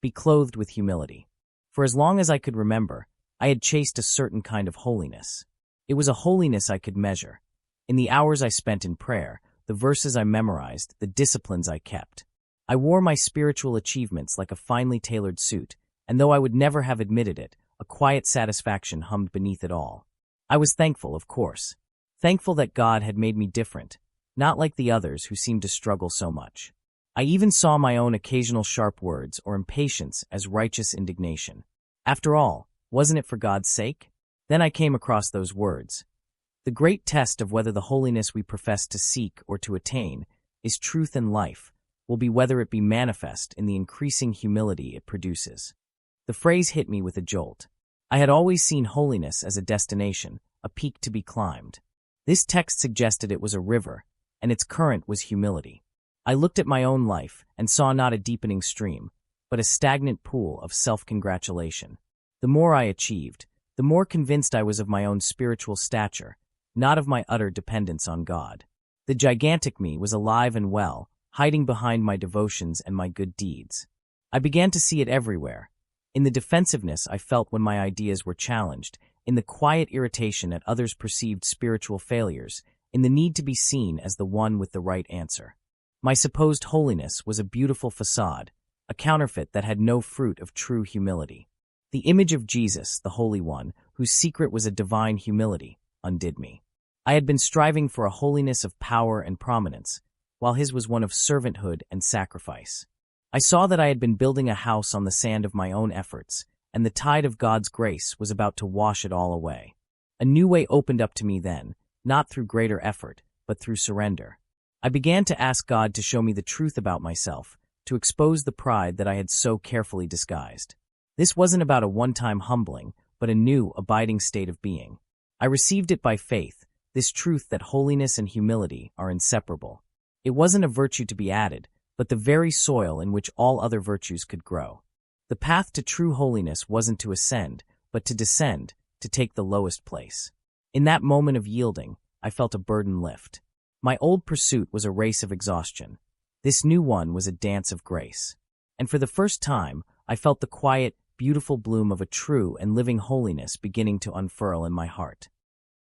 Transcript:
be clothed with humility. For as long as I could remember, I had chased a certain kind of holiness. It was a holiness I could measure. In the hours I spent in prayer, the verses I memorized, the disciplines I kept. I wore my spiritual achievements like a finely tailored suit, and though I would never have admitted it, a quiet satisfaction hummed beneath it all. I was thankful, of course. Thankful that God had made me different, not like the others who seemed to struggle so much. I even saw my own occasional sharp words or impatience as righteous indignation. After all, wasn't it for God's sake? Then I came across those words. The great test of whether the holiness we profess to seek or to attain is truth and life will be whether it be manifest in the increasing humility it produces. The phrase hit me with a jolt. I had always seen holiness as a destination, a peak to be climbed. This text suggested it was a river, and its current was humility. I looked at my own life and saw not a deepening stream, but a stagnant pool of self-congratulation. The more I achieved, the more convinced I was of my own spiritual stature, not of my utter dependence on God. The gigantic me was alive and well, hiding behind my devotions and my good deeds. I began to see it everywhere. In the defensiveness I felt when my ideas were challenged, in the quiet irritation at others' perceived spiritual failures, in the need to be seen as the one with the right answer. My supposed holiness was a beautiful facade, a counterfeit that had no fruit of true humility. The image of Jesus, the Holy One, whose secret was a divine humility, undid me. I had been striving for a holiness of power and prominence, while his was one of servanthood and sacrifice. I saw that I had been building a house on the sand of my own efforts, and the tide of God's grace was about to wash it all away. A new way opened up to me then, not through greater effort, but through surrender. I began to ask God to show me the truth about myself, to expose the pride that I had so carefully disguised. This wasn't about a one-time humbling, but a new, abiding state of being. I received it by faith, this truth that holiness and humility are inseparable. It wasn't a virtue to be added, but the very soil in which all other virtues could grow. The path to true holiness wasn't to ascend, but to descend, to take the lowest place. In that moment of yielding, I felt a burden lift. My old pursuit was a race of exhaustion. This new one was a dance of grace. And for the first time, I felt the quiet, beautiful bloom of a true and living holiness beginning to unfurl in my heart.